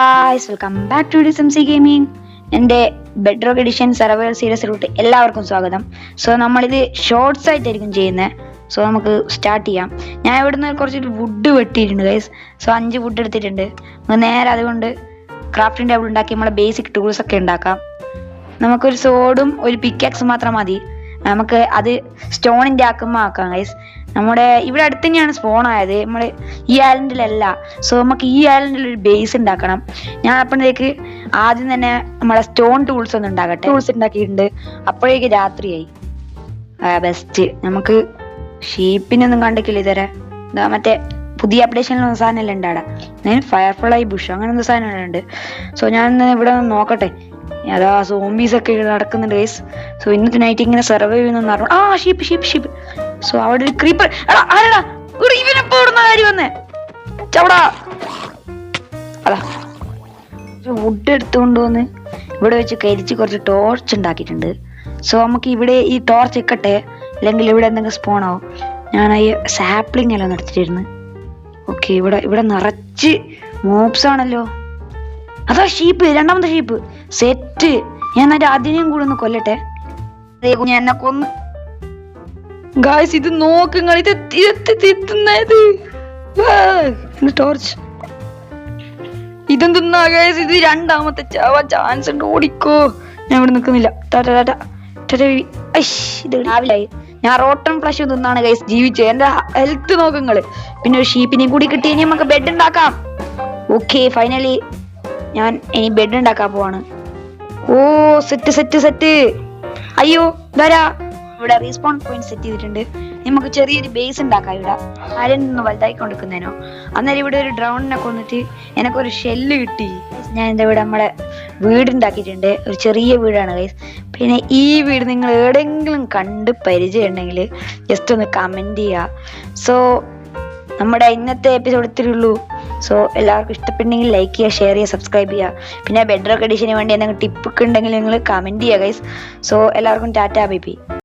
Guys welcome back to DSMC gaming. എൻ്റെ bedrock edition survival സീരീസിലോട്ട് എല്ലാവർക്കും സ്വാഗതം. സോ നമ്മളിത് ഷോർട്സ് ആയിട്ടായിരിക്കും ചെയ്യുന്നത്. സോ നമുക്ക് സ്റ്റാർട്ട് ചെയ്യാം. ഞാൻ ഇവിടുന്ന് കുറച്ച് വുഡ് വെട്ടിയിട്ടുണ്ട് ഗൈസ്. സോ 5 വുഡ് എടുത്തിട്ടുണ്ട്. നേരെ അതുകൊണ്ട് ക്രാഫ്റ്റിംഗ് ടേബിൾ ഉണ്ടാക്കി നമ്മളെ ബേസിക് ടൂൾസ് ഒക്കെ ഉണ്ടാക്കാം. നമുക്കൊരു സോഡും ഒരു പിക്കാക്സ് മാത്രം മതി. നമുക്ക് അത് സ്റ്റോണിൻ്റെ ആക്കുമ്പോൾ ആക്കാം ഗൈസ്. നമ്മുടെ ഇവിടെ അടുത്ത് തന്നെയാണ് സ്പോൺ ആയത്, നമ്മൾ ഈ ഐലൻഡിലല്ല. സോ നമുക്ക് ഈ ഐലൻഡിൽ ഒരു ബേസ് ഉണ്ടാക്കണം. ഞാൻ അപ്പോഴത്തേക്ക് ആദ്യം തന്നെ നമ്മളെ സ്റ്റോൺ ടൂൾസ് ഒന്ന് ഉണ്ടാക്കട്ടെ. ടൂൾസ് ഉണ്ടാക്കിയിട്ടുണ്ട്. അപ്പോഴേക്ക് രാത്രിയായി. ബെസ്റ്റ്. നമുക്ക് ഷീപ്പിനൊന്നും കണ്ടിട്ടില്ല ഇതുവരെ. എന്താ മറ്റേ പുതിയ അപ്ഡേഷനിലൊന്നും സാധനമല്ല ഉണ്ടാടാ. ഫയർഫ്ലൈ ബുഷ് അങ്ങനത്തെ സാധനങ്ങളുണ്ട്. സോ ഞാൻ ഇവിടെ നോക്കട്ടെ. അതാ സോംബീസ് ഒക്കെ നടക്കുന്നുണ്ട് ഗൈസ്. സോ ഇന്നത്തെ നൈറ്റ് ഇങ്ങനെ സർവൈവ് ചെയ്യുന്ന പറഞ്ഞു. ഷീപ്പ്. സോ അവിടെ ഒരു ക്രീപ്പർ. ഇവനെപ്പോ ഇവിടുന്ന കാര്യം വന്നേ ചവിടാ. അതാ വുഡ് എടുത്തുകൊണ്ട് വന്ന് ഇവിടെ വെച്ച് കരിച്ച് കുറച്ച് ടോർച്ച് ഉണ്ടാക്കിയിട്ടുണ്ട്. സോ നമുക്ക് ഇവിടെ ഈ ടോർച്ച് ഇക്കട്ടെ, അല്ലെങ്കിൽ ഇവിടെ എന്തെങ്കിലും സ്പോൺ ആവും. ഞാൻ ഈ സാപ്ലിംഗ് എല്ലാം നടത്തിയിരുന്നു. ഓക്കെ, ഇവിടെ നിറച്ച് മോബ്സ് ആണല്ലോ. അതാ ഷീപ്പ്, രണ്ടാമത്തെ ഷീപ്പ് സെറ്റ്. ഞാൻ എന്നിട്ട് അതിനെയും കൂടെ ഒന്ന് കൊല്ലട്ടെ. ഞാൻ എന്നെ കൊന്നു ഗായ്സ്. ഇത് നോക്കുങ്ങൾ, ടോർച്ച് ഇതെന്തുന്നാ ഗായ്സ്? ഇത് രണ്ടാമത്തെ ചാവാൻ ചാൻസ് ഉണ്ട്. ഓടിക്കോ, ഞാൻ ഇവിടെ നിൽക്കുന്നില്ല. ഇത് രാവിലായി. ഞാൻ റോട്ടൺ ഫ്ലഷ് തിന്നാണ് ഗൈസ് ജീവിച്ചത്. എന്റെ ഹെൽത്ത് നോക്കുങ്ങള്. പിന്നെ ഒരു ഷീപ്പിനെയും കൂടി കിട്ടി. ഇനി നമുക്ക് ബെഡ് ഉണ്ടാക്കാം. ഓക്കെ, ഫൈനലി ഞാൻ ഇനി ബെഡ് ഉണ്ടാക്കാൻ പോവാണ്. ഓ സെറ്റ്. അയ്യോ ധരാ, ഇവിടെ റീസ്പോൺ പോയിന്റ് സെറ്റ് ചെയ്തിട്ടുണ്ട്. നമുക്ക് ചെറിയൊരു ബേസ് ഉണ്ടാക്കാം. ഇവിടെ ആരെന്ന് വലുതായി കൊണ്ടിരിക്കുന്നതിനോ. അന്നേരം ഇവിടെ ഒരു ഡ്രോണിനെ കൊന്നിട്ട് എനിക്കൊരു ഷെല്ല് കിട്ടി. ഞാൻ എൻ്റെ ഇവിടെ നമ്മളെ വീടുണ്ടാക്കിയിട്ടുണ്ട്. ഒരു ചെറിയ വീടാണ് ഗൈസ്. പിന്നെ ഈ വീട് നിങ്ങൾ എവിടെയെങ്കിലും കണ്ട് പരിചയം ഉണ്ടെങ്കിൽ ജസ്റ്റ് ഒന്ന് കമൻറ്റ് ചെയ്യുക. സോ നമ്മുടെ ഇന്നത്തെ എപ്പിസോഡ് ഇത്രയുള്ളൂ. സോ എല്ലാവർക്കും ഇഷ്ടപ്പെട്ടെങ്കിൽ ലൈക്ക് ചെയ്യുക, ഷെയർ ചെയ്യുക, സബ്സ്ക്രൈബ് ചെയ്യുക. പിന്നെ ബെഡ്റോക്ക് എഡിഷന് വേണ്ടി എന്തെങ്കിലും ടിപ്പൊക്കെ ഉണ്ടെങ്കിൽ നിങ്ങൾ കമൻറ്റ് ചെയ്യുക ഗൈസ്. സോ എല്ലാവർക്കും ടാറ്റാ ബൈ ബൈ.